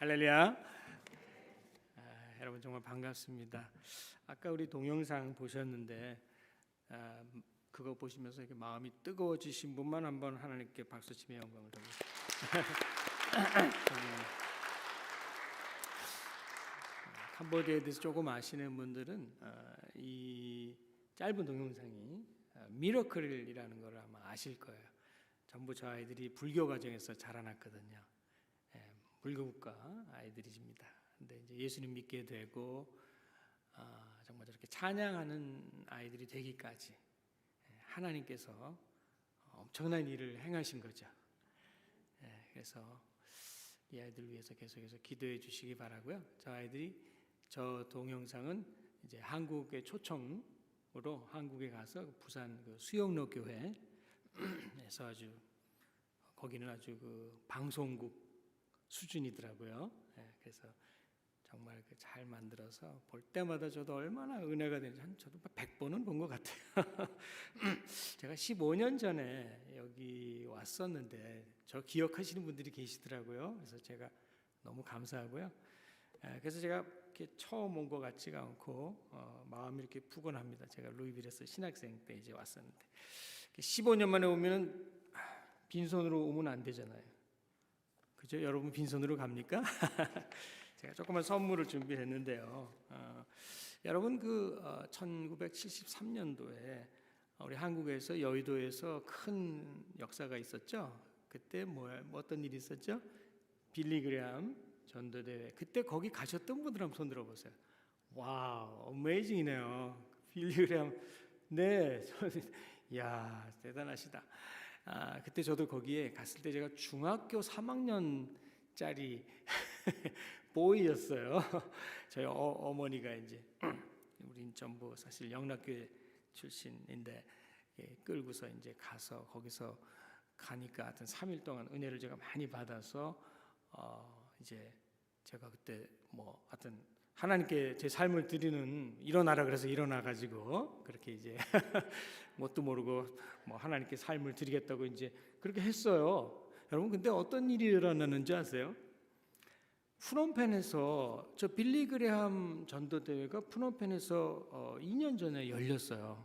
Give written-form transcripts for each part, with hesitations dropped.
할렐루야. 여러분 정말 반갑습니다. 아까 우리 동영상 보셨는데 그거 보시면서 이렇게 마음이 뜨거워지신 분만 한번 하나님께 박수치며 영광을 돌립니다. 캄보디아에 대해서 조금 아시는 분들은 이 짧은 동영상이 미러클이라는 걸 아마 아실 거예요. 전부 저 아이들이 불교 과정에서 자라났거든요. 불교국가 아이들이십니다. 근데 이제 예수님 믿게 되고 정말 저렇게 찬양하는 아이들이 되기까지 하나님께서 엄청난 일을 행하신 거죠. 그래서 이 아이들 위해서 계속해서 기도해 주시기 바라고요. 저 동영상은 이제 한국의 초청으로 한국에 가서 부산 그 수영로 교회에서 거기는 아주 그 방송국 수준이더라고요. 그래서 정말 잘 만들어서 볼 때마다 저도 얼마나 은혜가 되는지 저도 100번은 본 것 같아요. 제가 15년 전에 여기 왔었는데 저 기억하시는 분들이 계시더라고요. 그래서 제가 너무 감사하고요. 그래서 제가 이렇게 처음 온 것 같지가 않고 마음이 이렇게 푸근합니다. 제가 루이빌에서 신학생 때 이제 왔었는데 15년 만에 오면은 빈손으로 오면 안 되잖아요. 그죠? 여러분 빈손으로 갑니까? 제가 조그만 선물을 준비했는데요. 여러분 1973년도에 우리 한국에서 여의도에서 큰 역사가 있었죠. 그때 어떤 일이 있었죠? 빌리 그레함 전도대회. 그때 거기 가셨던 분들 한번 손 들어보세요. 와우, 어메이징이네요. 빌리 그레함. 네, 야 대단하시다. 그때 저도 거기에 갔을 때 제가 중학교 3학년짜리 보이였어요. 저희 어머니가 이제 우린 전부 사실 영락교회 출신인데 끌고서 이제 가서 거기서 가니까 하여튼 3일 동안 은혜를 제가 많이 받아서 이제 제가 그때 하여튼 하나님께 제 삶을 드리는 일어나라 그래서 일어나 가지고 그렇게 이제 뭣도 모르고 하나님께 삶을 드리겠다고 이제 그렇게 했어요. 여러분 근데 어떤 일이 일어났는지 아세요? 프놈펜에서 저 빌리 그레함 전도대회가 프놈펜에서 2년 전에 열렸어요.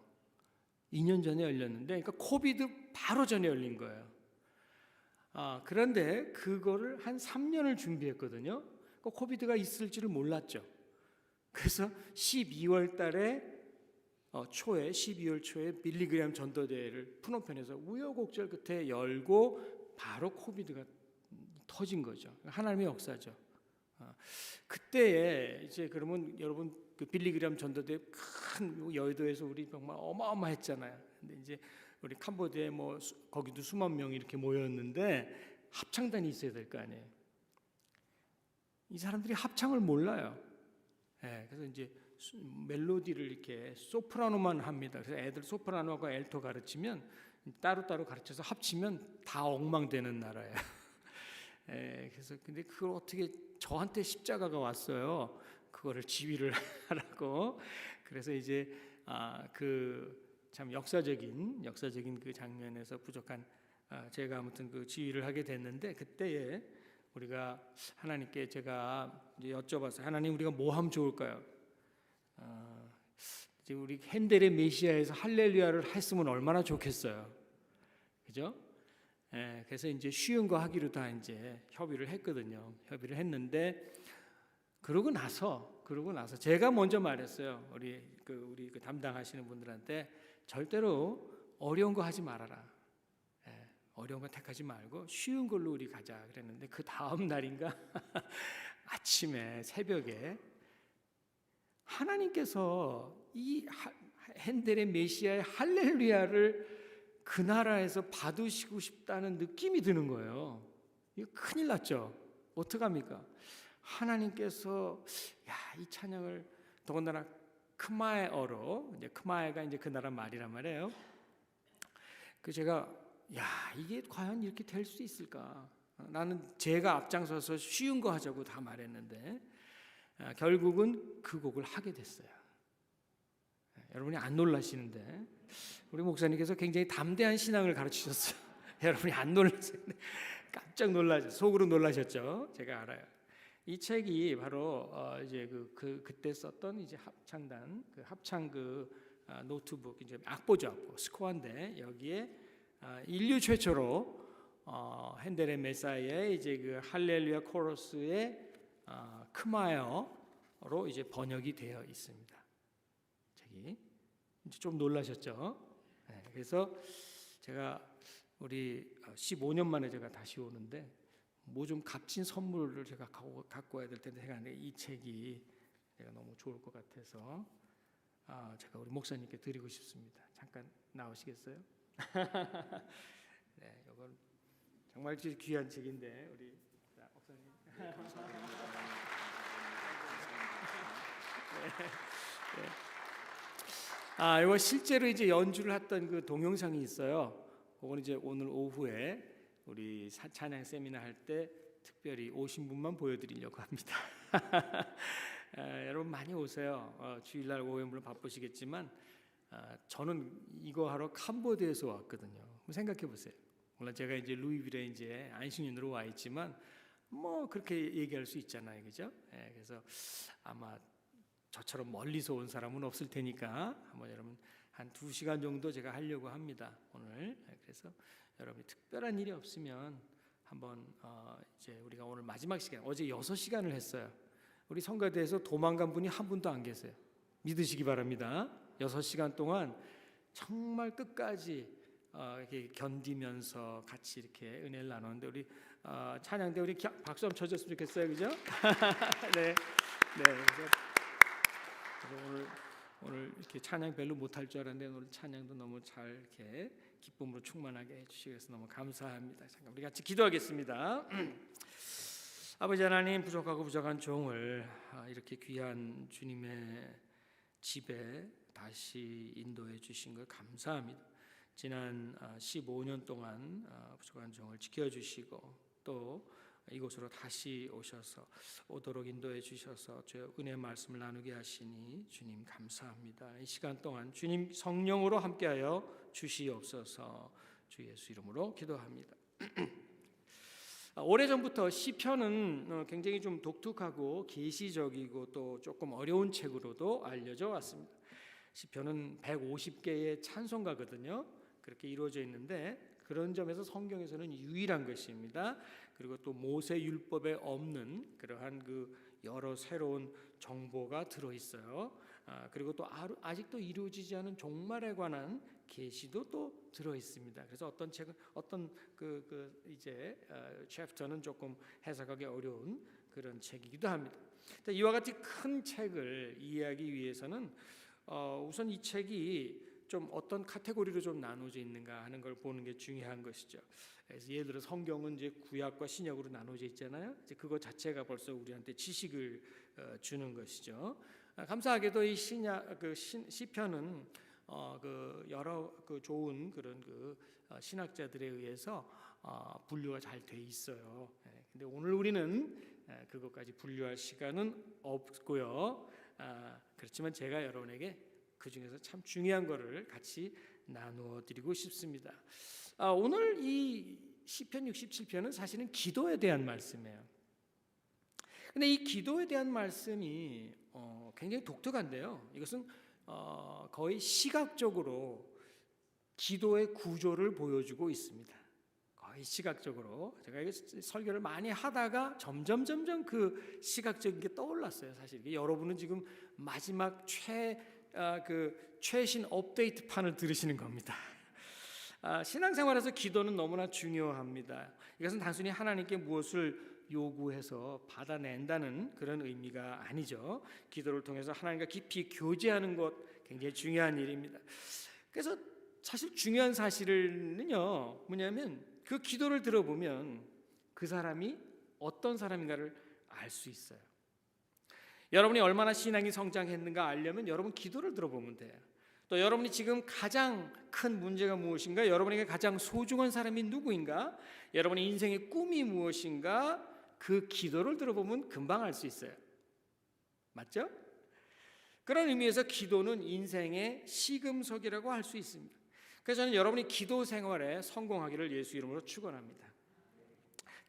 2년 전에 열렸는데 그러니까 코비드 바로 전에 열린 거예요. 그런데 그거를 한 3년을 준비했거든요. 그러니까 코비드가 있을 줄을 몰랐죠. 그래서 12월 초에 빌리 그레함 전도대회를 프놈펜에서 우여곡절 끝에 열고 바로 코비드가 터진 거죠. 하나님의 역사죠. 그때에 이제 그러면 여러분 그 빌리 그레함 전도대회 큰 여의도에서 우리 정말 어마어마했잖아요. 근데 이제 우리 캄보디아에 거기도 수만 명이 이렇게 모였는데 합창단이 있어야 될 거 아니에요. 이 사람들이 합창을 몰라요. 그래서 이제 멜로디를 이렇게 소프라노만 합니다. 그래서 애들 소프라노하고 엘토 가르치면 따로따로 가르쳐서 합치면 다 엉망되는 나라예요. 그래서 근데 그걸 어떻게 저한테 십자가가 왔어요. 그거를 지휘를 하라고. 그래서 이제 참 역사적인 그 장면에서 부족한 제가 아무튼 그 지휘를 하게 됐는데 그때에 우리가 하나님께 제가 이제 여쭤봤어요. 하나님 우리가 뭐 하면 좋을까요? 이제 우리 핸델의 메시아에서 할렐루야를 했으면 얼마나 좋겠어요. 그죠? 그래서 이제 쉬운 거 하기로 다 이제 협의를 했거든요. 협의를 했는데 그러고 나서 제가 먼저 말했어요. 우리 그 담당하시는 분들한테 절대로 어려운 거 하지 말아라. 어려운 거 택하지 말고 쉬운 걸로 우리 가자 그랬는데 그 다음 날인가 아침에 새벽에 하나님께서 이 핸델의 메시아의 할렐루야를 그 나라에서 받으시고 싶다는 느낌이 드는 거예요. 이거 큰일 났죠. 어떡합니까? 하나님께서 이 찬양을 더군다나 크마에어로 이제 크마에가 이제 그 나라 말이란 말이에요. 제가 이게 과연 이렇게 될 수 있을까? 나는 제가 앞장서서 쉬운 거 하자고 다 말했는데 결국은 그 곡을 하게 됐어요. 여러분이 안 놀라시는데 우리 목사님께서 굉장히 담대한 신앙을 가르치셨어요. 여러분이 안 놀라세요. 깜짝 놀라셨죠. 속으로 놀라셨죠. 제가 알아요. 이 책이 바로 이제 그때 썼던 이제 합창단 합창 노트북 이제 악보죠, 스코어인데 여기에 인류 최초로 핸델의 메사이아의 이제 그 할렐루야 코러스의 크마이어로 이제 번역이 되어 있습니다. 책이 이제 좀 놀라셨죠? 네, 그래서 제가 우리 15년 만에 제가 다시 오는데 뭐 좀 값진 선물을 제가 갖고 와야 될 텐데 생각하는데 이 책이 내가 너무 좋을 것 같아서 제가 우리 목사님께 드리고 싶습니다. 잠깐 나오시겠어요? 네, 이건 정말 귀한 책인데 우리 목사님. 네, 네. 이거 실제로 이제 연주를 했던 그 동영상이 있어요. 그건 이제 오늘 오후에 우리 찬양 세미나 할 때 특별히 오신 분만 보여드리려고 합니다. 여러분 많이 오세요. 주일날 오후에 물론 바쁘시겠지만 저는 이거 하러 캄보디아에서 왔거든요. 생각해 보세요. 물론 제가 이제 루이빌에 이제 안식년으로 와 있지만 뭐 그렇게 얘기할 수 있잖아요, 그죠? 그래서 아마 저처럼 멀리서 온 사람은 없을 테니까 한번 여러분 한 2시간 정도 제가 하려고 합니다, 오늘. 그래서 여러분이 특별한 일이 없으면 한번 이제 우리가 오늘 마지막 시간, 어제 6시간을 했어요. 우리 성가대에서 도망간 분이 한 분도 안 계세요. 믿으시기 바랍니다. 6시간 동안 정말 끝까지 이렇게 견디면서 같이 이렇게 은혜를 나눴는데 우리 찬양 때 우리 박수 한번 쳐줬으면 좋겠어요, 그죠? 네, 그래서 오늘 이렇게 찬양 별로 못할 줄 알았는데 오늘 찬양도 너무 잘 이렇게 기쁨으로 충만하게 해주시셔서 너무 감사합니다. 잠깐 우리 같이 기도하겠습니다. 아버지 하나님, 부족하고 부족한 종을 이렇게 귀한 주님의 집에 다시 인도해 주신 걸 감사합니다. 지난 15년 동안 부족한 종을 지켜주시고 또 이곳으로 다시 오도록 인도해 주셔서 주의 은혜 말씀을 나누게 하시니 주님 감사합니다. 이 시간 동안 주님 성령으로 함께하여 주시옵소서. 주 예수 이름으로 기도합니다. 오래전부터 시편은 굉장히 좀 독특하고 계시적이고 또 조금 어려운 책으로도 알려져 왔습니다. 시편은 150개의 찬송가거든요. 그렇게 이루어져 있는데 그런 점에서 성경에서는 유일한 것입니다. 그리고 또 모세 율법에 없는 그러한 여러 새로운 정보가 들어 있어요. 그리고 또 아직도 이루어지지 않은 종말에 관한 계시도 또 들어 있습니다. 그래서 어떤 책은 어떤 이제 챕터는 조금 해석하기 어려운 그런 책이기도 합니다. 이와 같이 큰 책을 이해하기 위해서는 우선 이 책이 좀 어떤 카테고리로 좀 나눠져 있는가 하는 걸 보는 게 중요한 것이죠. 그래서 예를 들어 성경은 이제 구약과 신약으로 나눠져 있잖아요. 이제 그거 자체가 벌써 우리한테 지식을 주는 것이죠. 감사하게도 이 시편은 여러 좋은 그런 신학자들에 의해서 분류가 잘 돼 있어요. 근데 오늘 우리는 그것까지 분류할 시간은 없고요. 그렇지만 제가 여러분에게 그 중에서 참 중요한 거를 같이 나누어 드리고 싶습니다. 오늘 이 시편 67편은 사실은 기도에 대한 말씀이에요. 근데 이 기도에 대한 말씀이 굉장히 독특한데요. 이것은 거의 시각적으로 기도의 구조를 보여주고 있습니다. 거의 시각적으로 제가 이게 설교를 많이 하다가 점점 그 시각적인 게 떠올랐어요. 사실 여러분은 지금 마지막 최신 업데이트 판을 들으시는 겁니다. 신앙생활에서 기도는 너무나 중요합니다. 이것은 단순히 하나님께 무엇을 요구해서 받아낸다는 그런 의미가 아니죠. 기도를 통해서 하나님과 깊이 교제하는 것 굉장히 중요한 일입니다. 그래서 사실 중요한 사실은요 뭐냐면 그 기도를 들어보면 그 사람이 어떤 사람인가를 알 수 있어요. 여러분이 얼마나 신앙이 성장했는가 알려면 여러분 기도를 들어보면 돼요. 또 여러분이 지금 가장 큰 문제가 무엇인가, 여러분에게 가장 소중한 사람이 누구인가, 여러분의 인생의 꿈이 무엇인가, 그 기도를 들어보면 금방 알 수 있어요. 맞죠? 그런 의미에서 기도는 인생의 시금석이라고 할 수 있습니다. 그래서 저는 여러분이 기도 생활에 성공하기를 예수 이름으로 축원합니다.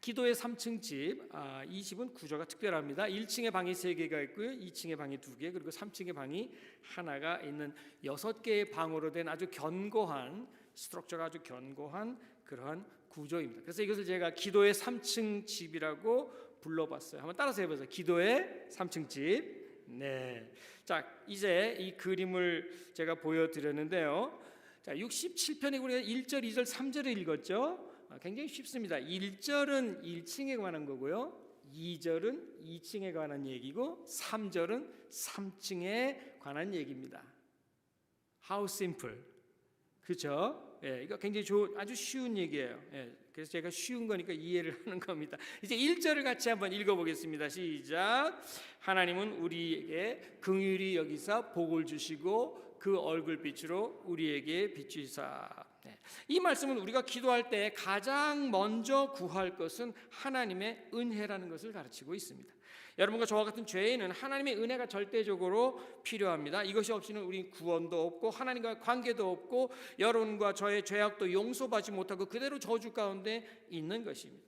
기도의 3층 집, 이 집은 구조가 특별합니다. 1층에 방이 3개가 있고요, 2층에 방이 2개, 그리고 3층에 방이 하나가 있는 6개의 방으로 된 아주 견고한, 스트럭처가 아주 견고한 그러한 구조입니다. 그래서 이것을 제가 기도의 3층 집이라고 불러봤어요. 한번 따라서 해보세요. 기도의 3층 집. 네. 자, 이제 이 그림을 제가 보여드렸는데요. 자, 67편에 우리가 1절, 2절, 3절을 읽었죠. 굉장히 쉽습니다. 1절은 1층에 관한 거고요, 2절은 2층에 관한 얘기고, 3절은 3층에 관한 얘기입니다. How simple, 그렇죠? 예, 이거 굉장히 아주 쉬운 얘기예요. 예, 그래서 제가 쉬운 거니까 이해를 하는 겁니다. 이제 1절을 같이 한번 읽어보겠습니다. 시작. 하나님은 우리에게 긍휼히 여기사 복을 주시고 그 얼굴빛으로 우리에게 비추사. 이 말씀은 우리가 기도할 때 가장 먼저 구할 것은 하나님의 은혜라는 것을 가르치고 있습니다. 여러분과 저와 같은 죄인은 하나님의 은혜가 절대적으로 필요합니다. 이것이 없이는 우리 구원도 없고 하나님과 관계도 없고 여러분과 저의 죄악도 용서받지 못하고 그대로 저주 가운데 있는 것입니다.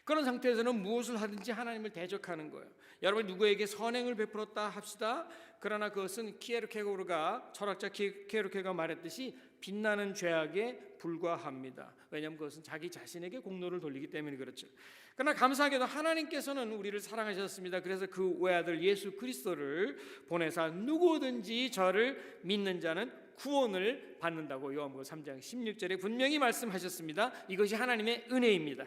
그런 상태에서는 무엇을 하든지 하나님을 대적하는 거예요. 여러분 누구에게 선행을 베풀었다 합시다. 그러나 그것은 키에르케고르가, 철학자 키에르케고르가 말했듯이 빛나는 죄악에 불과합니다. 왜냐하면 그것은 자기 자신에게 공로를 돌리기 때문에 그렇죠. 그러나 감사하게도 하나님께서는 우리를 사랑하셨습니다. 그래서 그 외아들 예수 그리스도를 보내사 누구든지 저를 믿는 자는 구원을 받는다고 요한복음 3장 16절에 분명히 말씀하셨습니다. 이것이 하나님의 은혜입니다.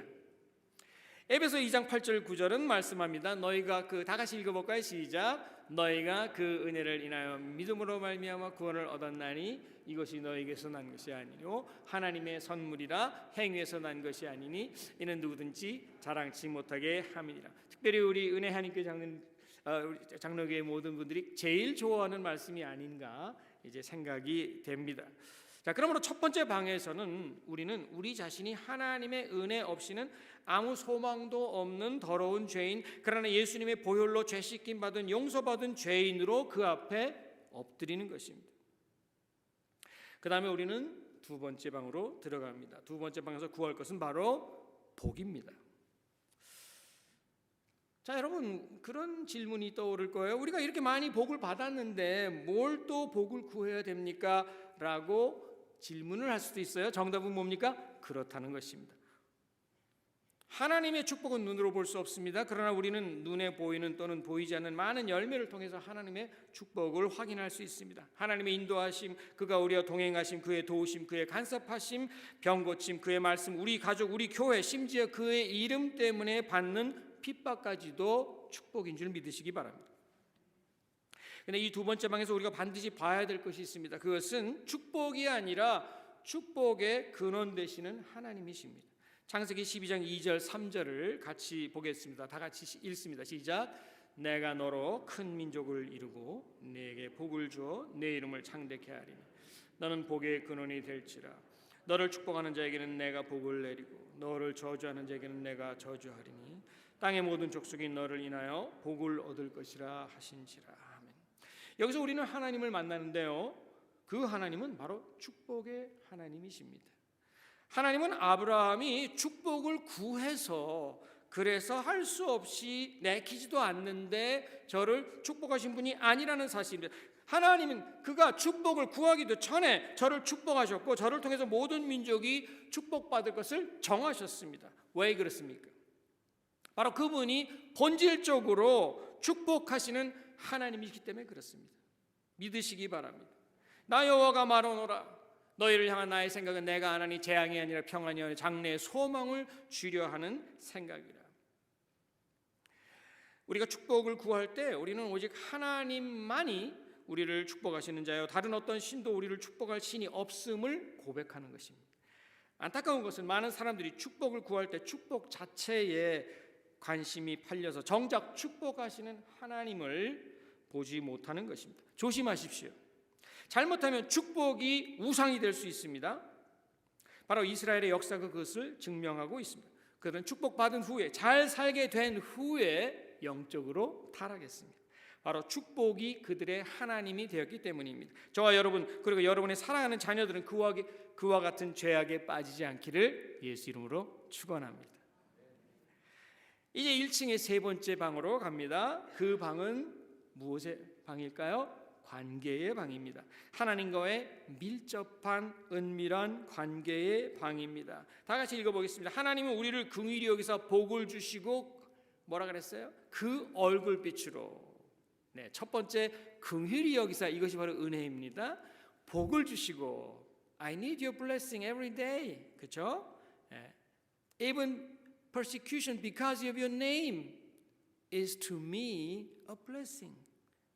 에베소 2장 8절 9절은 말씀합니다. 너희가 다 같이 읽어볼까요? 시작. 너희가 그 은혜를 인하여 믿음으로 말미암아 구원을 얻었나니 이것이 너희에게서 난 것이 아니요 하나님의 선물이라 행위에서 난 것이 아니니 이는 누구든지 자랑치 못하게 함이니라. 특별히 우리 은혜 하나님께 장로교회 모든 분들이 제일 좋아하는 말씀이 아닌가 이제 생각이 됩니다. 자, 그러므로 첫 번째 방에서는 우리는 우리 자신이 하나님의 은혜 없이는 아무 소망도 없는 더러운 죄인, 그러나 예수님의 보혈로 죄 씻김 받은 용서받은 죄인으로 그 앞에 엎드리는 것입니다. 그 다음에 우리는 두 번째 방으로 들어갑니다. 두 번째 방에서 구할 것은 바로 복입니다. 자, 여러분 그런 질문이 떠오를 거예요. 우리가 이렇게 많이 복을 받았는데 뭘 또 복을 구해야 됩니까? 라고 질문을 할 수도 있어요. 정답은 뭡니까? 그렇다는 것입니다. 하나님의 축복은 눈으로 볼 수 없습니다. 그러나 우리는 눈에 보이는 또는 보이지 않는 많은 열매를 통해서 하나님의 축복을 확인할 수 있습니다. 하나님의 인도하심, 그가 우리와 동행하심, 그의 도우심, 그의 간섭하심, 병고침, 그의 말씀, 우리 가족, 우리 교회, 심지어 그의 이름 때문에 받는 핍박까지도 축복인 줄 믿으시기 바랍니다. 그런데 이 두 번째 방에서 우리가 반드시 봐야 될 것이 있습니다. 그것은 축복이 아니라 축복의 근원 되시는 하나님이십니다. 창세기 12장 2절 3절을 같이 보겠습니다. 다 같이 읽습니다. 시작. 내가 너로 큰 민족을 이루고 네게 복을 주어 내 이름을 창대케 하리니 너는 복의 근원이 될지라. 너를 축복하는 자에게는 내가 복을 내리고 너를 저주하는 자에게는 내가 저주하리니 땅의 모든 족속이 너를 인하여 복을 얻을 것이라 하신지라. 아멘. 여기서 우리는 하나님을 만나는데요, 그 하나님은 바로 축복의 하나님이십니다. 하나님은 아브라함이 축복을 구해서 그래서 할 수 없이 내키지도 않는데 저를 축복하신 분이 아니라는 사실입니다. 하나님은 그가 축복을 구하기도 전에 저를 축복하셨고 저를 통해서 모든 민족이 축복받을 것을 정하셨습니다. 왜 그렇습니까? 바로 그분이 본질적으로 축복하시는 하나님이기 때문에 그렇습니다. 믿으시기 바랍니다. 나 여호와가 말하노라. 너희를 향한 나의 생각은 내가 하나니 재앙이 아니라 평안이 아니라 장래의 소망을 주려 하는 생각이라. 우리가 축복을 구할 때 우리는 오직 하나님만이 우리를 축복하시는 자요 다른 어떤 신도 우리를 축복할 신이 없음을 고백하는 것입니다. 안타까운 것은 많은 사람들이 축복을 구할 때 축복 자체에 관심이 팔려서 정작 축복하시는 하나님을 보지 못하는 것입니다. 조심하십시오. 잘못하면 축복이 우상이 될 수 있습니다. 바로 이스라엘의 역사가 그것을 증명하고 있습니다. 그들은 축복받은 후에 잘 살게 된 후에 영적으로 타락했습니다. 바로 축복이 그들의 하나님이 되었기 때문입니다. 저와 여러분 그리고 여러분의 사랑하는 자녀들은 그와 같은 죄악에 빠지지 않기를 예수 이름으로 축원합니다. 이제 1층의 세 번째 방으로 갑니다. 그 방은 무엇의 방일까요? 관계의 방입니다. 하나님과의 밀접한 은밀한 관계의 방입니다. 다 같이 읽어보겠습니다. 하나님은 우리를 긍휼히 여기서 복을 주시고 뭐라 그랬어요? 그 얼굴빛으로. 네, 첫 번째 긍휼히 여기서 이것이 바로 은혜입니다. 복을 주시고 I need your blessing every day. 그렇죠? 네. Even persecution because of your name is to me a blessing.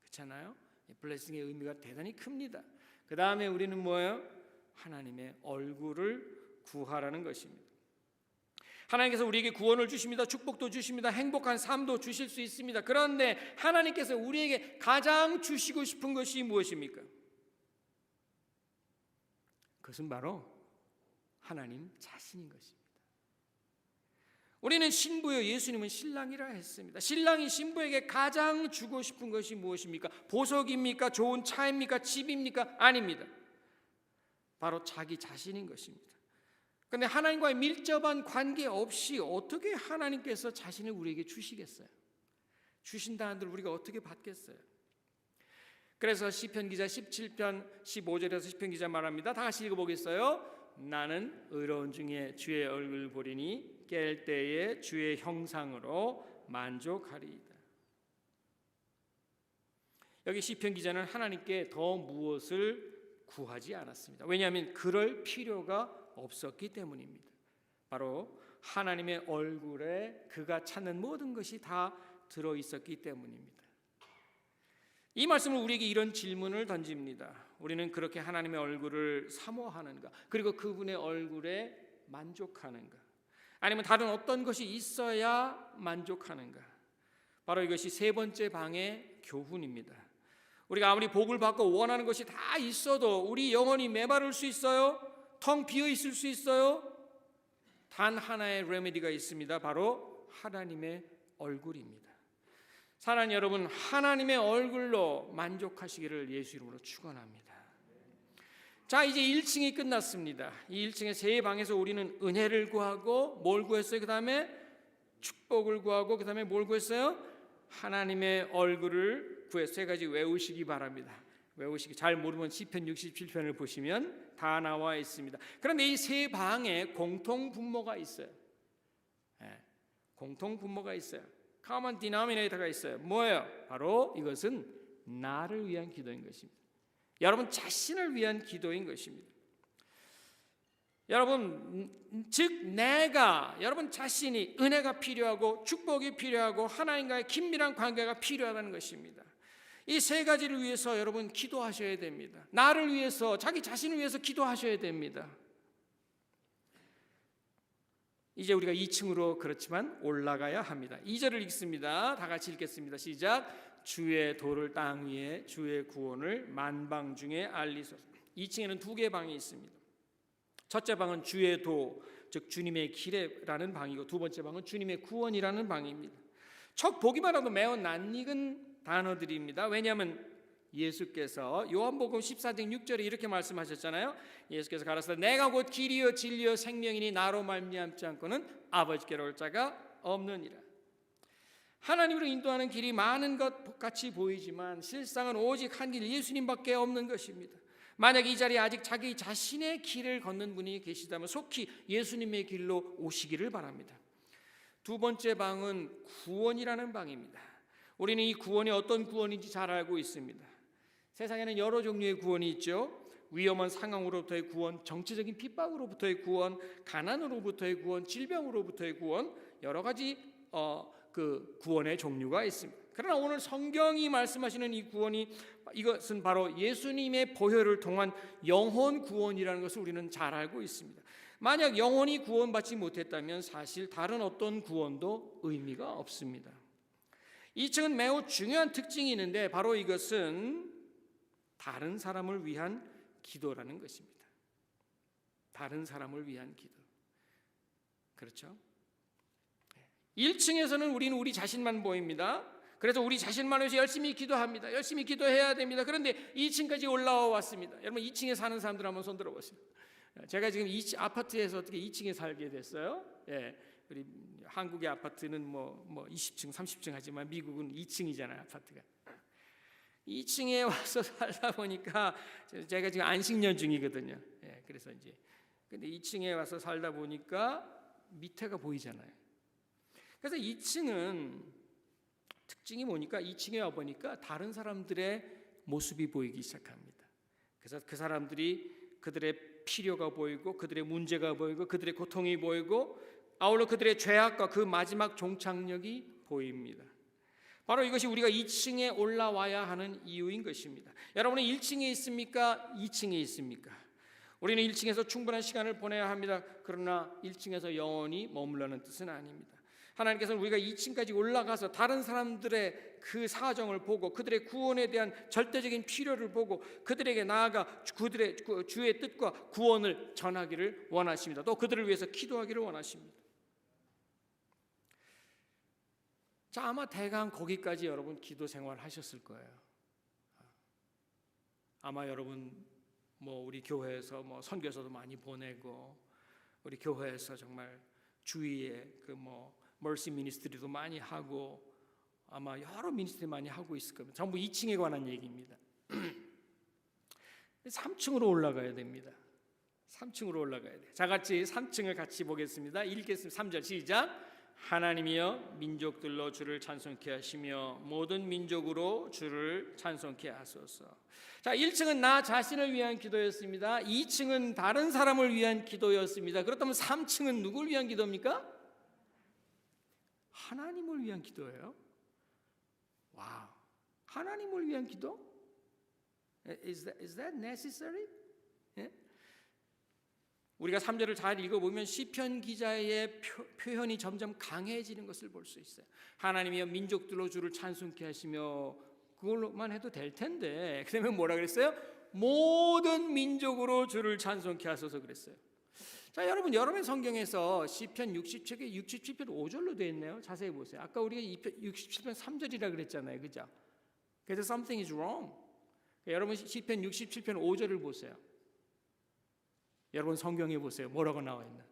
그렇잖아요? blessing의 의미가 대단히 큽니다. 그 다음에 우리는 뭐예요? 하나님의 얼굴을 구하라는 것입니다. 하나님께서 우리에게 구원을 주십니다. 축복도 주십니다. 행복한 삶도 주실 수 있습니다. 그런데 하나님께서 우리에게 가장 주시고 싶은 것이 무엇입니까? 그것은 바로 하나님 자신인 것입니다. 우리는 신부요, 예수님은 신랑이라 했습니다. 신랑이 신부에게 가장 주고 싶은 것이 무엇입니까? 보석입니까? 좋은 차입니까? 집입니까? 아닙니다. 바로 자기 자신인 것입니다. 그런데 하나님과의 밀접한 관계 없이 어떻게 하나님께서 자신을 우리에게 주시겠어요? 주신다 한들 우리가 어떻게 받겠어요? 그래서 시편 기자 17편 15절에서 시편 기자 말합니다. 다 같이 읽어보겠어요? 나는 의로운 중에 주의 얼굴 보리니 깰 때에 주의 형상으로 만족하리이다. 여기 시편 기자는 하나님께 더 무엇을 구하지 않았습니다. 왜냐하면 그럴 필요가 없었기 때문입니다. 바로 하나님의 얼굴에 그가 찾는 모든 것이 다 들어있었기 때문입니다. 이 말씀은 우리에게 이런 질문을 던집니다. 우리는 그렇게 하나님의 얼굴을 사모하는가? 그리고 그분의 얼굴에 만족하는가? 아니면 다른 어떤 것이 있어야 만족하는가? 바로 이것이 세 번째 방의 교훈입니다. 우리가 아무리 복을 받고 원하는 것이 다 있어도 우리 영혼이 메마를 수 있어요? 텅 비어 있을 수 있어요? 단 하나의 레메디가 있습니다. 바로 하나님의 얼굴입니다. 사랑하는 여러분, 하나님의 얼굴로 만족하시기를 예수 이름으로 축원합니다. 자, 이제 1층이 끝났습니다. 이 1층의 세 방에서 우리는 은혜를 구하고 뭘 구했어요? 그 다음에 축복을 구하고 그 다음에 뭘 구했어요? 하나님의 얼굴을 구해서 세 가지 외우시기 바랍니다. 외우시기 잘 모르면 시편 67편을 보시면 다 나와 있습니다. 그런데 이 세 방에 공통 분모가 있어요. 공통 분모가 있어요. common denominator가 있어요. 뭐예요? 바로 이것은 나를 위한 기도인 것입니다. 여러분 자신을 위한 기도인 것입니다. 여러분, 즉 내가 여러분 자신이 은혜가 필요하고 축복이 필요하고 하나님과의 긴밀한 관계가 필요하다는 것입니다. 이 세 가지를 위해서 여러분 기도하셔야 됩니다. 나를 위해서, 자기 자신을 위해서 기도하셔야 됩니다. 이제 우리가 2층으로 그렇지만 올라가야 합니다. 2절을 읽습니다. 다 같이 읽겠습니다. 시작. 주의 도를 땅 위에 주의 구원을 만방 중에 알리소서. 2층에는 두 개의 방이 있습니다. 첫째 방은 주의 도, 즉 주님의 길에라는 방이고 두 번째 방은 주님의 구원이라는 방입니다. 척 보기만 해도 매우 낯익은 단어들입니다. 왜냐하면 예수께서 요한복음 14장 6절에 이렇게 말씀하셨잖아요. 예수께서 가라사대 내가 곧 길이요 진리요 생명이니 나로 말미암지 않고는 아버지께로 올 자가 없느니라. 하나님으로 인도하는 길이 많은 것 같이 보이지만 실상은 오직 한 길 예수님밖에 없는 것입니다. 만약 이 자리에 아직 자기 자신의 길을 걷는 분이 계시다면 속히 예수님의 길로 오시기를 바랍니다. 두 번째 방은 구원이라는 방입니다. 우리는 이 구원이 어떤 구원인지 잘 알고 있습니다. 세상에는 여러 종류의 구원이 있죠. 위험한 상황으로부터의 구원, 정치적인 핍박으로부터의 구원, 가난으로부터의 구원, 질병으로부터의 구원, 여러 가지 그 구원의 종류가 있습니다. 그러나 오늘 성경이 말씀하시는 이 구원이 이것은 바로 예수님의 보혈을 통한 영혼 구원이라는 것을 우리는 잘 알고 있습니다. 만약 영혼이 구원받지 못했다면 사실 다른 어떤 구원도 의미가 없습니다. 2층은 매우 중요한 특징이 있는데 바로 이것은 다른 사람을 위한 기도라는 것입니다. 다른 사람을 위한 기도. 그렇죠? 1층에서는 우리는 우리 자신만 보입니다. 그래서 우리 자신만 위해서 열심히 기도합니다. 열심히 기도해야 됩니다. 그런데 2층까지 올라와 왔습니다. 여러분 2층에 사는 사람들 한번 손 들어보세요. 제가 지금 아파트에서 어떻게 2층에 살게 됐어요? 예. 우리 한국의 아파트는 뭐 20층, 30층 하지만 미국은 2층이잖아요, 아파트가. 2층에 와서 살다 보니까 제가 지금 안식년 중이거든요. 그래서 이제 근데 2층에 와서 살다 보니까 밑에가 보이잖아요. 그래서 2층은 특징이 뭐니까 2층에 와 보니까 다른 사람들의 모습이 보이기 시작합니다. 그래서 그 사람들이 그들의 필요가 보이고 그들의 문제가 보이고 그들의 고통이 보이고 아울러 그들의 죄악과 그 마지막 종착역이 보입니다. 바로 이것이 우리가 2층에 올라와야 하는 이유인 것입니다. 여러분은 1층에 있습니까? 2층에 있습니까? 우리는 1층에서 충분한 시간을 보내야 합니다. 그러나 1층에서 영원히 머물라는 뜻은 아닙니다. 하나님께서는 우리가 2층까지 올라가서 다른 사람들의 그 사정을 보고 그들의 구원에 대한 절대적인 필요를 보고 그들에게 나아가 그들의 주의 뜻과 구원을 전하기를 원하십니다. 또 그들을 위해서 기도하기를 원하십니다. 자, 아마 대강 거기까지 여러분 기도 생활 하셨을 거예요. 아마 여러분 우리 교회에서 선교사도 많이 보내고 우리 교회에서 정말 주위에 멀시 미니스트리도 많이 하고 아마 여러 미니스트리 많이 하고 있을 겁니다. 전부 2층에 관한 얘기입니다. 3층으로 올라가야 됩니다. 3층으로 올라가야 돼요. 자, 같이 3층을 같이 보겠습니다. 읽겠습니다. 3절 시작. 하나님이여 민족들로 주를 찬송케 하시며 모든 민족으로 주를 찬송케 하소서. 자, 1층은 나 자신을 위한 기도였습니다. 2층은 다른 사람을 위한 기도였습니다. 그렇다면 3층은 누굴 위한 기도입니까? 하나님을 위한 기도예요. 와우. 하나님을 위한 기도? Is that necessary? 예? 우리가 3절을 잘 읽어보면 시편 기자의 표현이 점점 강해지는 것을 볼 수 있어요. 하나님이여 민족들로 주를 찬송케 하시며 그걸로만 해도 될 텐데 그다음에 뭐라 그랬어요? 모든 민족으로 주를 찬송케 하소서 그랬어요. 자, 여러분 여러분의 성경에서 시편 67편 5절로 되어 있네요. 자세히 보세요. 아까 우리가 67편 3절이라 그랬잖아요. 그죠? 그래서 something is wrong. 여러분 시편 67편 5절을 보세요. 여러분 성경에 보세요. 뭐라고 나와 있나?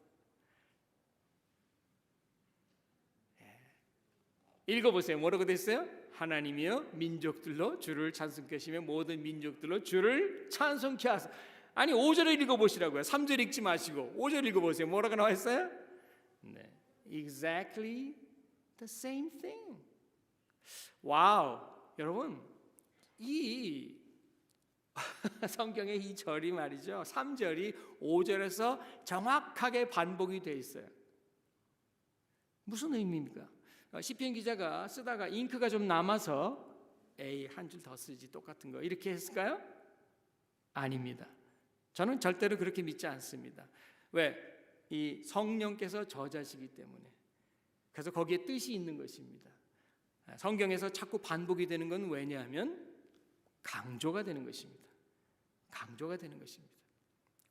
읽어보세요. 뭐라고 됐어요? 하나님이여 민족들로 주를 찬송케 하시며 모든 민족들로 주를 찬송케 하소서. 아니 5절을 읽어보시라고요. 3절 읽지 마시고 5절 읽어보세요. 뭐라고 나와 있어요? 네, exactly the same thing. 와우, 여러분 이 성경의 이 절이 말이죠. 3절이 5절에서 정확하게 반복이 되어 있어요. 무슨 의미입니까? 시편 기자가 쓰다가 잉크가 좀 남아서 에이 한 줄 더 쓰지 똑같은 거 이렇게 했을까요? 아닙니다. 저는 절대로 그렇게 믿지 않습니다. 왜? 이 성령께서 저자시기 때문에. 그래서 거기에 뜻이 있는 것입니다. 성경에서 자꾸 반복이 되는 건 왜냐하면 강조가 되는 것입니다. 강조가 되는 것입니다.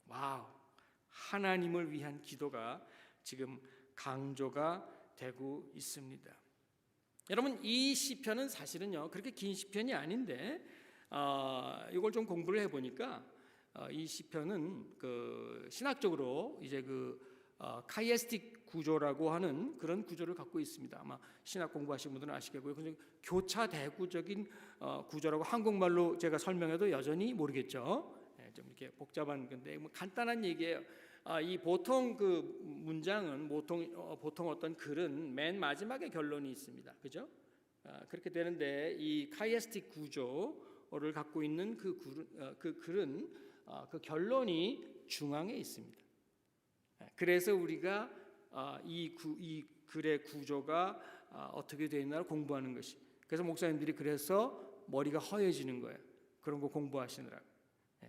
와우, 하나님을 위한 기도가 지금 강조가 되고 있습니다. 여러분 이 시편은 사실은요 그렇게 긴 시편이 아닌데 이걸 좀 공부를 해보니까 이 시편은 그 신학적으로 이제 카이에스틱 구조라고 하는 그런 구조를 갖고 있습니다. 아마 신학 공부하신 분들은 아시겠고요. 그래서 교차대구적인 구조라고 한국말로 제가 설명해도 여전히 모르겠죠. 좀 이렇게 복잡한 건데 간단한 얘기예요. 이 보통 그 문장은 보통 어떤 글은 맨 마지막에 결론이 있습니다. 그죠? 그렇게 되는데 이 카이에스틱 구조를 갖고 있는 그 글은 그 결론이 중앙에 있습니다. 그래서 우리가 이 글의 구조가 어떻게 되어 있나를 공부하는 것이. 그래서 목사님들이 그래서 머리가 허해지는 거예요. 그런 거 공부하시느라고.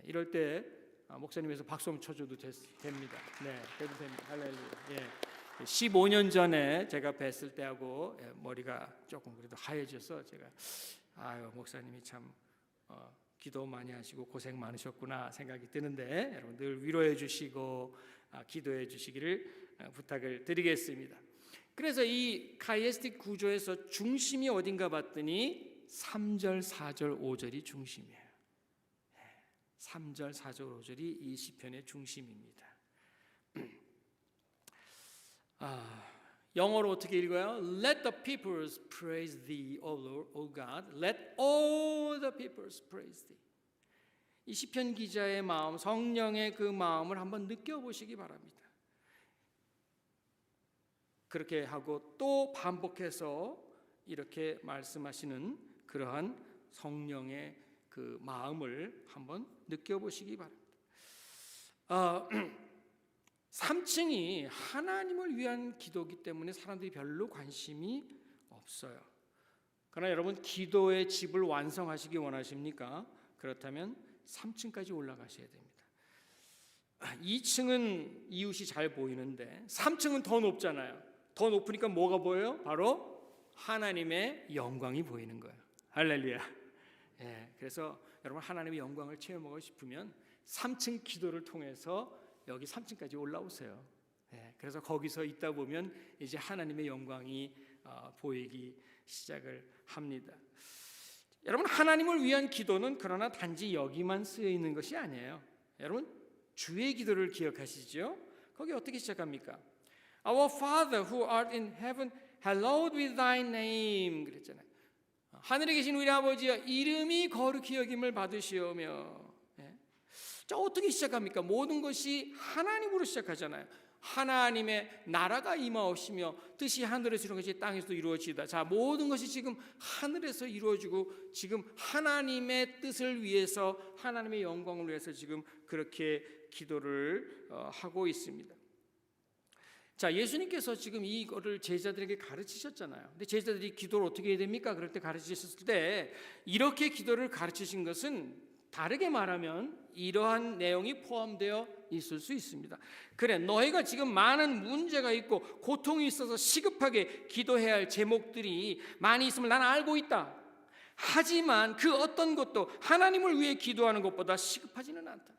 이럴 때 목사님에서 박수 한번 쳐줘도 됩니다. 네, 그래도 됩니다. 할렐루야. 예. 15년 전에 제가 뵀을 때하고 머리가 조금 그래도 하얘져서 제가 목사님이 참 기도 많이 하시고 고생 많으셨구나 생각이 드는데 여러분 늘 위로해 주시고 기도해 주시기를 부탁을 드리겠습니다. 그래서 이 카이에스틱 구조에서 중심이 어딘가 봤더니 3절, 4절, 5절이 중심이에요. 3절, 4절, 5절이 이 시편의 중심입니다. 영어로 어떻게 읽어요? Let the peoples praise thee, O Lord, O God. Let all the peoples praise thee. 이 시편 기자의 마음, 성령의 그 마음을 한번 느껴보시기 바랍니다. 그렇게 하고 또 반복해서 이렇게 말씀하시는 그러한 성령의 그 마음을 한번 느껴보시기 바랍니다. 3층이 하나님을 위한 기도이기 때문에 사람들이 별로 관심이 없어요. 그러나 여러분, 기도의 집을 완성하시기 원하십니까? 그렇다면 3층까지 올라가셔야 됩니다. 2층은 이웃이 잘 보이는데 3층은 더 높잖아요. 더 높으니까 뭐가 보여요? 바로 하나님의 영광이 보이는 거예요. 할렐루야. 그래서 여러분, 하나님의 영광을 체험하고 싶으면 3층 기도를 통해서 여기 3층까지 올라오세요. 그래서 거기서 있다 보면 이제 하나님의 영광이 보이기 시작을 합니다. 여러분, 하나님을 위한 기도는 그러나 단지 여기만 쓰여 있는 것이 아니에요. 여러분, 주의 기도를 기억하시죠? 거기 어떻게 시작합니까? Our Father who art in heaven, hallowed be thy name. 그랬잖아요. 하늘에 계신 우리 아버지여, 이름이 거룩히 여김을 받으시오며. 자, 어떻게 시작합니까? 모든 것이 하나님으로 시작하잖아요. 하나님의 나라가 임하오시며 뜻이 하늘에서 이루어진 것이 땅에서도 이루어지다. 자, 모든 것이 지금 하늘에서 이루어지고 지금 하나님의 뜻을 위해서, 하나님의 영광을 위해서 지금 그렇게 기도를 하고 있습니다. 자, 예수님께서 지금 이거를 제자들에게 가르치셨잖아요. 근데 제자들이 기도를 어떻게 해야 됩니까? 그럴 때 가르치셨을 때 이렇게 기도를 가르치신 것은 다르게 말하면 이러한 내용이 포함되어 있을 수 있습니다. 그래, 너희가 지금 많은 문제가 있고 고통이 있어서 시급하게 기도해야 할 제목들이 많이 있음을 난 알고 있다. 하지만 그 어떤 것도 하나님을 위해 기도하는 것보다 시급하지는 않다.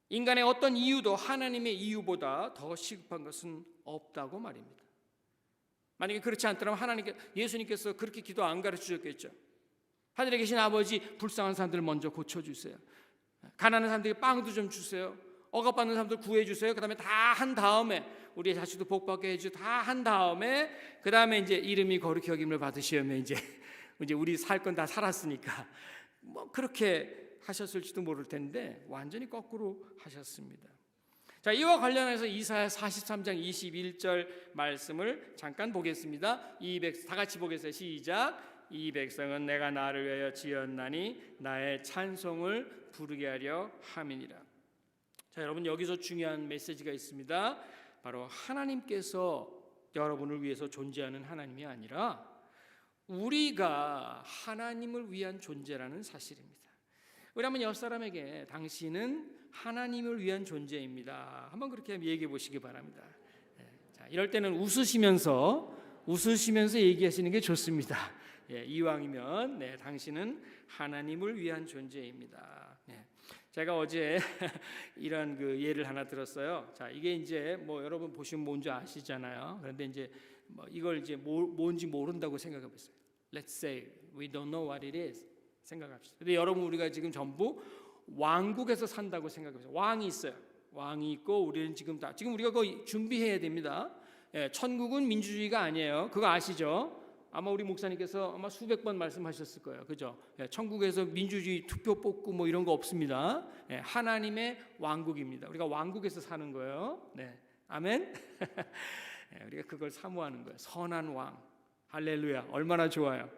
인간의 어떤 이유도 하나님의 이유보다 더 시급한 것은 없다고 말입니다. 만약에 그렇지 않더라면 예수님께서 그렇게 기도 안 가르치셨겠죠. 하늘에 계신 아버지, 불쌍한 사람들 먼저 고쳐주세요. 가난한 사람들에게 빵도 좀 주세요. 억압받는 사람들 구해주세요. 그 다음에 다 한 다음에 우리의 자식도 복받게 해주고 다 한 다음에 그 다음에 이제 이름이 거룩히 여김을 받으시면 이제 우리 살 건 다 살았으니까 뭐 그렇게 하셨을지도 모를 텐데 완전히 거꾸로 하셨습니다. 자, 이와 관련해서 이사야 43장 21절 말씀을 잠깐 보겠습니다. 다 같이 보겠어요. 시작. 이 백성은 내가 나를 위하여 지었나니 나의 찬송을 부르게 하려 함이니라. 자, 여러분, 여기서 중요한 메시지가 있습니다. 바로 하나님께서 여러분을 위해서 존재하는 하나님이 아니라 우리가 하나님을 위한 존재라는 사실입니다. 우리 한번 옆 사람에게 당신은 하나님을 위한 존재입니다. 한번 그렇게 얘기해 보시기 바랍니다. 자, 이럴 때는 웃으시면서 얘기하시는 게 좋습니다. 이왕이면 당신은 하나님을 위한 존재입니다. 제가 어제 이런 그 예를 하나 들었어요. 자, 이게 이제 뭐 여러분 보시면 뭔지 아시잖아요. 그런데 이제 이걸 이제 뭔지 모른다고 생각해보세요. Let's say we don't know what it is. 생각합시다. 근데 여러분, 우리가 지금 전부 왕국에서 산다고 생각해보세요. 왕이 있어요. 왕이 있고 우리는 지금 우리가 그거 준비해야 됩니다. 천국은 민주주의가 아니에요. 그거 아시죠? 아마 우리 목사님께서 아마 수백 번 말씀하셨을 거예요. 그죠? 천국에서 민주주의 투표 뽑고 뭐 이런 거 없습니다. 하나님의 왕국입니다. 우리가 왕국에서 사는 거예요. 아멘. 우리가 그걸 사모하는 거예요. 선한 왕. 할렐루야. 얼마나 좋아요.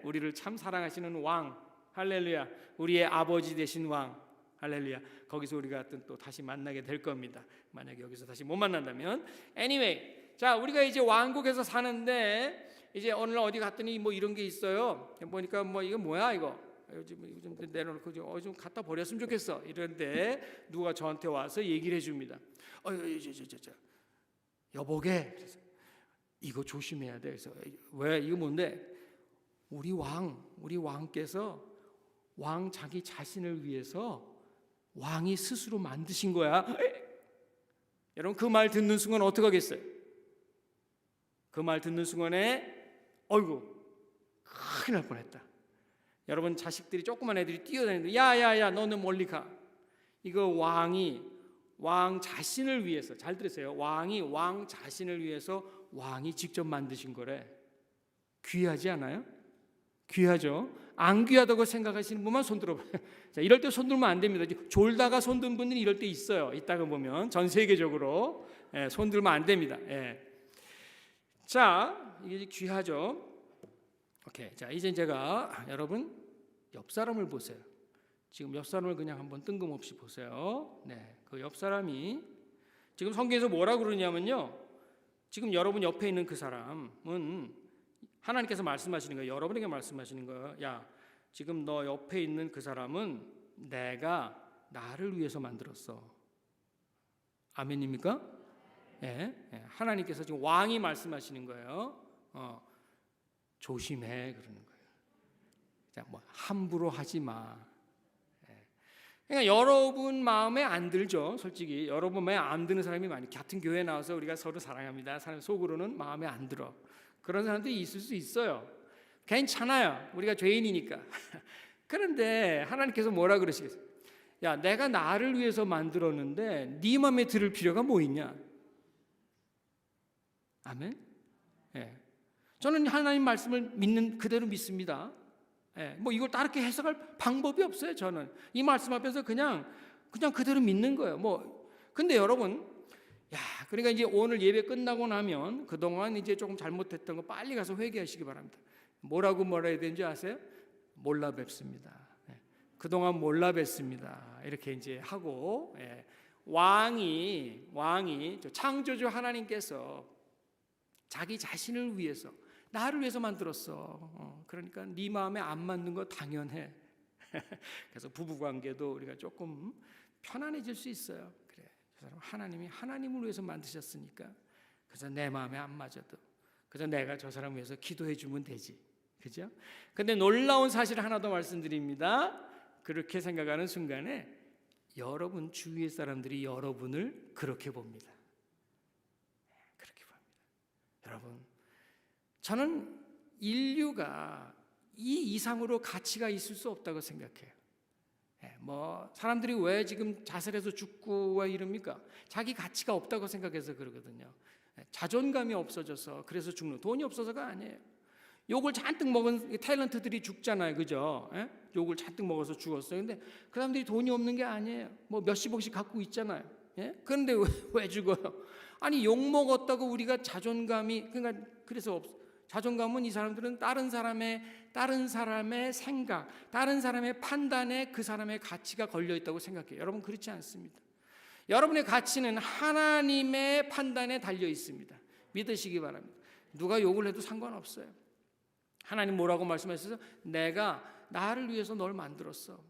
우리를 참 사랑하시는 왕. 할렐루야. 우리의 아버지 되신 왕. 할렐루야. 거기서 우리가 또 다시 만나게 될 겁니다. 만약에 여기서 다시 못 만난다면. Anyway, 자, 우리가 이제 왕국에서 사는데 이제 오늘 어디 갔더니 뭐 이런 게 있어요. 보니까 뭐 이거 뭐야 이거. 좀 내려놓고 좀 갖다 버렸으면 좋겠어. 이런데 누가 저한테 와서 얘기를 해줍니다. 여보게, 이거 조심해야 돼. 그래서 왜, 이거 뭔데? 우리 왕께서 왕 자기 자신을 위해서 왕이 스스로 만드신 거야. 여러분, 그 말 듣는 순간 어떻게 하겠어요? 그 말 듣는 순간에 어이구, 큰일 날 뻔했다. 여러분, 자식들이, 조그만 애들이 뛰어다니는데 야야야, 너는 멀리 가. 이거 왕이 왕 자신을 위해서, 잘 들으세요. 왕이 왕 자신을 위해서 왕이 직접 만드신 거래. 귀하지 않아요? 귀하죠. 안 귀하다고 생각하시는 분만 손 들어봐요. 자, 이럴 때 손 들면 안 됩니다. 졸다가 손 든 분들이 이럴 때 있어요. 이따가 보면 전 세계적으로 손 들면 안 됩니다. 자, 이게 귀하죠. 오케이. 자, 이제 제가 여러분 옆 사람을 보세요. 지금 옆 사람을 그냥 한번 뜬금없이 보세요. 그 옆 사람이 지금 성경에서 뭐라 그러냐면요. 지금 여러분 옆에 있는 그 사람은 하나님께서 말씀하시는 거예요. 여러분에게 말씀하시는 거예요. 야, 지금 너 옆에 있는 그 사람은 내가 나를 위해서 만들었어. 아멘입니까? 하나님께서 지금 왕이 말씀하시는 거예요. 조심해 그러는 거예요. 자, 뭐 함부로 하지 마. 그러니까 여러분 마음에 안 들죠. 솔직히 여러분 마음에 안 드는 사람이 많이, 같은 교회 나와서 우리가 서로 사랑합니다. 사람 속으로는 마음에 안 들어. 그런 사람들이 있을 수 있어요. 괜찮아요. 우리가 죄인이니까. 그런데 하나님께서 뭐라 그러시겠어요? 야, 내가 나를 위해서 만들었는데 네 마음에 들을 필요가 뭐 있냐? 아멘. 저는 하나님 말씀을 믿는 그대로 믿습니다. 뭐 이걸 다르게 해석할 방법이 없어요. 저는 이 말씀 앞에서 그냥 그대로 믿는 거예요. 뭐 근데 여러분, 그러니까 이제 오늘 예배 끝나고 나면 그동안 이제 조금 잘못했던 거 빨리 가서 회개하시기 바랍니다. 뭐라고 해야 되는지 아세요? 몰라 뵙습니다. 그동안 몰라 뵙습니다. 이렇게 이제 하고, 왕이 창조주 하나님께서 자기 자신을 위해서, 나를 위해서 만들었어. 그러니까 네 마음에 안 맞는 거 당연해. 그래서 부부관계도 우리가 조금 편안해질 수 있어요. 그래, 그 사람 하나님이 하나님을 위해서 만드셨으니까, 그래서 내 마음에 안 맞아도 그래서 내가 저 사람 위해서 기도해 주면 되지. 그죠? 근데 놀라운 사실 하나 더 말씀드립니다. 그렇게 생각하는 순간에 여러분 주위의 사람들이 여러분을 그렇게 봅니다. 그렇게 봅니다. 여러분, 저는 인류가 이 이상으로 가치가 있을 수 없다고 생각해요. 뭐 사람들이 왜 지금 자살해서 죽고 왜 이럽니까? 자기 가치가 없다고 생각해서 그러거든요. 자존감이 없어져서 그래서 죽는, 돈이 없어서가 아니에요. 욕을 잔뜩 먹은 탤런트들이 죽잖아요. 그죠? 욕을 잔뜩 먹어서 죽었어요. 근데 그 사람들이 돈이 없는 게 아니에요. 뭐 몇십억씩 갖고 있잖아요. 그런데 왜 죽어요? 아니, 욕 먹었다고 우리가 자존감이, 그러니까 그래서 자존감은 이 사람들은 다른 사람의 생각, 다른 사람의 판단에 그 사람의 가치가 걸려 있다고 생각해요. 여러분, 그렇지 않습니다. 여러분의 가치는 하나님의 판단에 달려 있습니다. 믿으시기 바랍니다. 누가 욕을 해도 상관없어요. 하나님 뭐라고 말씀하셔서 내가 나를 위해서 널 만들었어.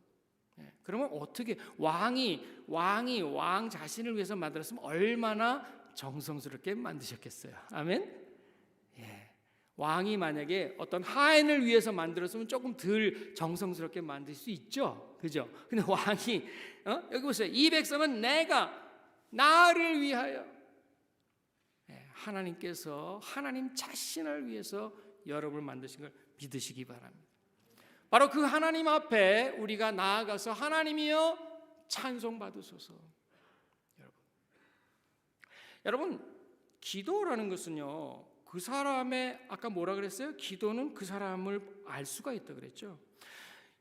그러면 어떻게 왕 자신을 위해서 만들었으면 얼마나 정성스럽게 만드셨겠어요. 아멘. 왕이 만약에 어떤 하인을 위해서 만들었으면 조금 덜 정성스럽게 만들 수 있죠. 그죠? 근데 왕이 여기 보세요. 이 백성은 내가 나를 위하여, 하나님께서 하나님 자신을 위해서 여러분을 만드신 걸 믿으시기 바랍니다. 바로 그 하나님 앞에 우리가 나아가서 하나님이여 찬송 받으소서. 여러분, 기도라는 것은요, 그 사람의, 아까 뭐라 그랬어요? 기도는 그 사람을 알 수가 있다 그랬죠.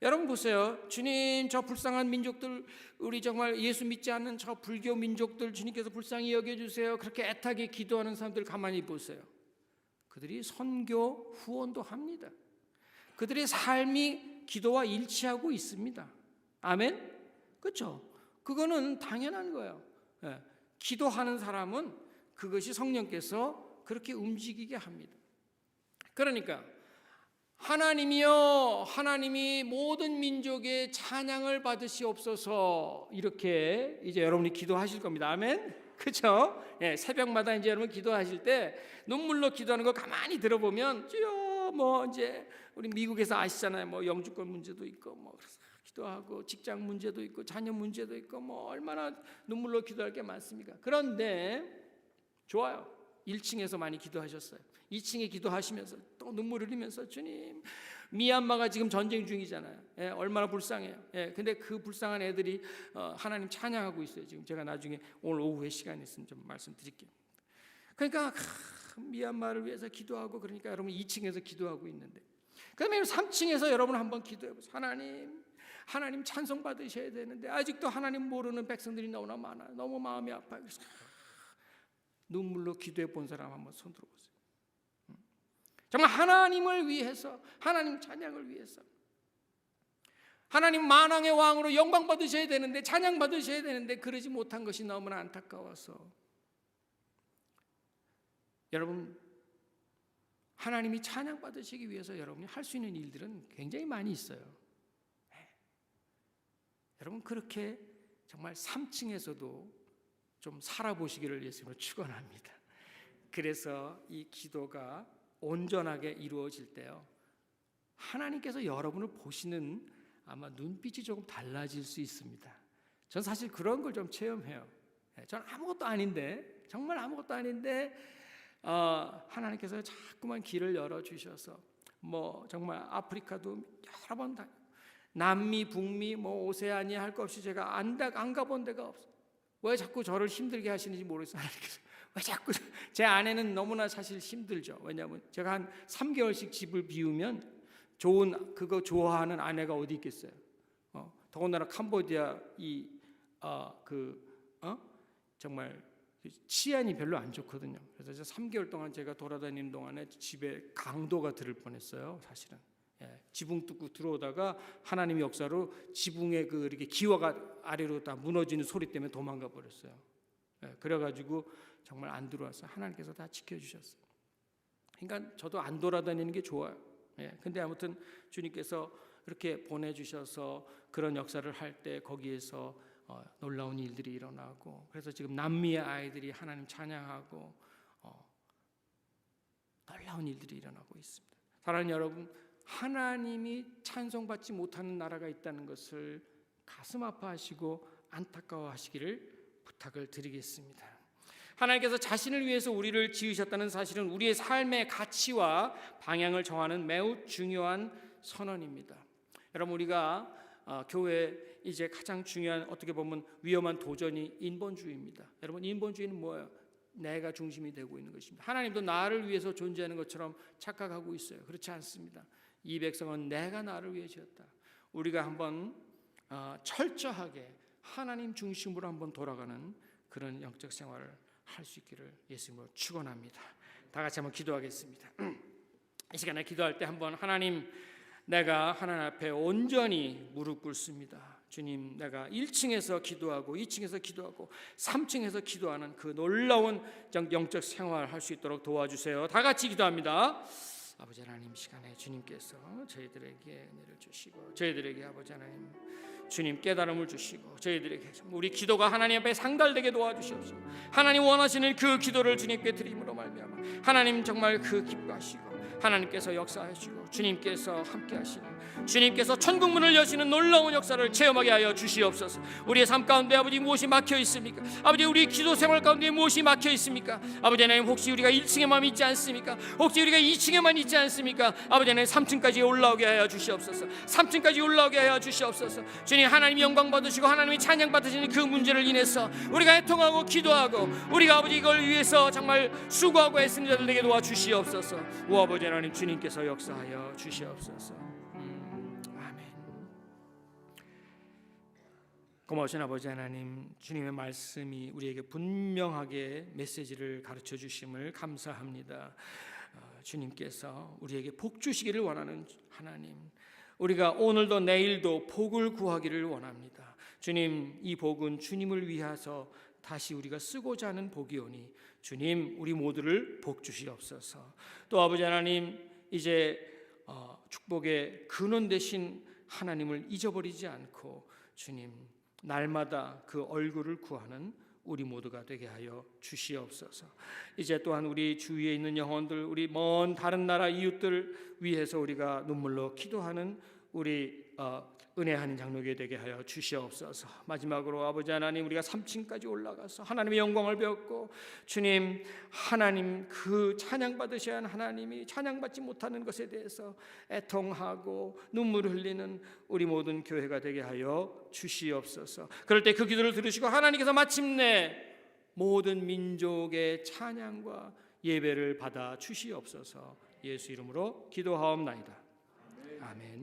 여러분 보세요. 주님, 저 불쌍한 민족들, 우리 정말 예수 믿지 않는 저 불교 민족들 주님께서 불쌍히 여겨주세요. 그렇게 애타게 기도하는 사람들 가만히 보세요. 그들이 선교 후원도 합니다. 그들의 삶이 기도와 일치하고 있습니다. 아멘? 그렇죠? 그거는 당연한 거예요. 기도하는 사람은 그것이 성령께서 그렇게 움직이게 합니다. 그러니까 하나님이여, 하나님이 모든 민족의 찬양을 받으시옵소서, 이렇게 이제 여러분이 기도하실 겁니다. 아멘? 그렇죠? 새벽마다 이제 여러분 기도하실 때 눈물로 기도하는 거 가만히 들어보면, 주여, 뭐 이제 우리 미국에서 아시잖아요. 뭐 영주권 문제도 있고, 뭐 그래서 기도하고 직장 문제도 있고 자녀 문제도 있고, 뭐 얼마나 눈물로 기도할 게 많습니까? 그런데 좋아요. 1층에서 많이 기도하셨어요. 2층에 기도하시면서 또 눈물 흘리면서, 주님, 미얀마가 지금 전쟁 중이잖아요. 얼마나 불쌍해요. 근데 그 불쌍한 애들이 하나님 찬양하고 있어요. 지금 제가 나중에 오늘 오후에 시간 있으면 좀 말씀드릴게요. 그러니까 미얀마를 위해서 기도하고, 그러니까 여러분 2층에서 기도하고 있는데, 그다음에 3층에서 여러분 한번 기도해 보세요. 하나님 찬송 받으셔야 되는데 아직도 하나님 모르는 백성들이 너무나 많아요. 너무 마음이 아파요. 그래서 눈물로 기도해 본 사람 한번 손 들어보세요. 정말 하나님을 위해서, 하나님 찬양을 위해서, 하나님 만왕의 왕으로 영광 받으셔야 되는데, 찬양 받으셔야 되는데 그러지 못한 것이 너무나 안타까워서, 여러분 하나님이 찬양 받으시기 위해서 여러분이 할 수 있는 일들은 굉장히 많이 있어요. 여러분 그렇게 정말 3층에서도 좀 살아보시기를 예수님으로 축원합니다. 그래서 이 기도가 온전하게 이루어질 때요, 하나님께서 여러분을 보시는 아마 눈빛이 조금 달라질 수 있습니다. 전 사실 그런 걸 좀 체험해요. 전 아무것도 아닌데, 정말 아무것도 아닌데 하나님께서 자꾸만 길을 열어주셔서, 뭐 정말 아프리카도 여러 번 다니고, 남미, 북미, 뭐 오세아니아 할 것 없이 제가 안 가본 데가 없어요. 왜 자꾸 저를 힘들게 하시는지 모르겠어요. 하나님께서 왜 자꾸, 제 아내는 너무나 사실 힘들죠. 왜냐하면 제가 한 3개월씩 집을 비우면 좋은 그거 좋아하는 아내가 어디 있겠어요. 더군다나 캄보디아 정말 치안이 별로 안 좋거든요. 그래서 3개월 동안 제가 돌아다니는 동안에 집에 강도가 들을 뻔했어요. 사실은 지붕 뚫고 들어오다가 하나님의 역사로 지붕에 그 이렇게 기와가 아래로 다 무너지는 소리 때문에 도망가 버렸어요. 그래가지고 정말 안 들어왔어요. 하나님께서 다 지켜주셨어요. 그러니까 저도 안 돌아다니는 게 좋아요. 근데 아무튼 주님께서 이렇게 보내주셔서 그런 역사를 할 때 거기에서 놀라운 일들이 일어나고, 그래서 지금 남미의 아이들이 하나님 찬양하고 놀라운 일들이 일어나고 있습니다. 사랑하는 여러분, 하나님이 찬송받지 못하는 나라가 있다는 것을 가슴 아파하시고 안타까워하시기를 부탁을 드리겠습니다. 하나님께서 자신을 위해서 우리를 지으셨다는 사실은 우리의 삶의 가치와 방향을 정하는 매우 중요한 선언입니다. 여러분, 우리가 교회 이제 가장 중요한, 어떻게 보면 위험한 도전이 인본주의입니다. 여러분, 인본주의는 뭐예요? 내가 중심이 되고 있는 것입니다. 하나님도 나를 위해서 존재하는 것처럼 착각하고 있어요. 그렇지 않습니다. 이 백성은 내가 나를 위해 지었다. 우리가 한번 철저하게 하나님 중심으로 한번 돌아가는 그런 영적 생활을 할 수 있기를 예수님으로 축원합니다. 다 같이 한번 기도하겠습니다. 이 시간에 기도할 때 한번 하나님, 내가 하나님 앞에 온전히 무릎 꿇습니다. 주님, 내가 1층에서 기도하고 2층에서 기도하고 3층에서 기도하는 그 놀라운 영적 생활을 할 수 있도록 도와주세요. 다 같이 기도합니다. 아버지 하나님, 시간에 주님께서 저희들에게 은혜를 주시고, 저희들에게 아버지 하나님 주님 깨달음을 주시고, 저희들에게 우리 기도가 하나님 앞에 상달되게 도와주시옵소서. 하나님 원하시는 그 기도를 주님께 드림으로 말미암아 하나님 정말 그 기뻐하시고, 하나님께서 역사하시고, 주님께서 함께하시는, 주님께서 천국 문을 여시는 놀라운 역사를 체험하게 하여 주시옵소서. 우리의 삶 가운데 아버지 무엇이 막혀 있습니까? 아버지 우리 기도 생활 가운데 무엇이 막혀 있습니까? 아버지 하나님, 혹시 우리가 1층에만 있지 않습니까? 혹시 우리가 2층에만 있지 않습니까? 아버지 하나님 3층까지 올라오게 하여 주시옵소서. 3층까지 올라오게 하여 주시옵소서. 주님, 하나님이 영광 받으시고 하나님이 찬양 받으시는 그 문제를 인해서 우리가 애통하고 기도하고, 우리가 아버지 이걸 위해서 정말 수고하고 애쓰는 자들 되게 도와주시옵소서. 오 아버지 하나님, 주님께서 역사하여 주시옵소서. 아멘. 고마우신 아버지 하나님, 주님의 말씀이 우리에게 분명하게 메시지를 가르쳐 주심을 감사합니다. 주님께서 우리에게 복 주시기를 원하는 하나님, 우리가 오늘도 내일도 복을 구하기를 원합니다. 주님, 이 복은 주님을 위하서 다시 우리가 쓰고자 하는 복이오니 주님, 우리 모두를 복 주시옵소서. 또 아버지 하나님, 이제 축복의 근원 되신 하나님을 잊어버리지 않고 주님, 날마다 그 얼굴을 구하는 우리 모두가 되게 하여 주시옵소서. 이제 또한 우리 주위에 있는 영혼들, 우리 먼 다른 나라 이웃들 위해서 우리가 눈물로 기도하는 우리 은혜하는 장로교 되게 하여 주시옵소서. 마지막으로 아버지 하나님, 우리가 3층까지 올라가서 하나님의 영광을 배웠고, 주님, 하나님 그 찬양 받으셔야 하는 하나님이 찬양받지 못하는 것에 대해서 애통하고 눈물을 흘리는 우리 모든 교회가 되게 하여 주시옵소서. 그럴 때 그 기도를 들으시고 하나님께서 마침내 모든 민족의 찬양과 예배를 받아 주시옵소서. 예수 이름으로 기도하옵나이다. 아멘.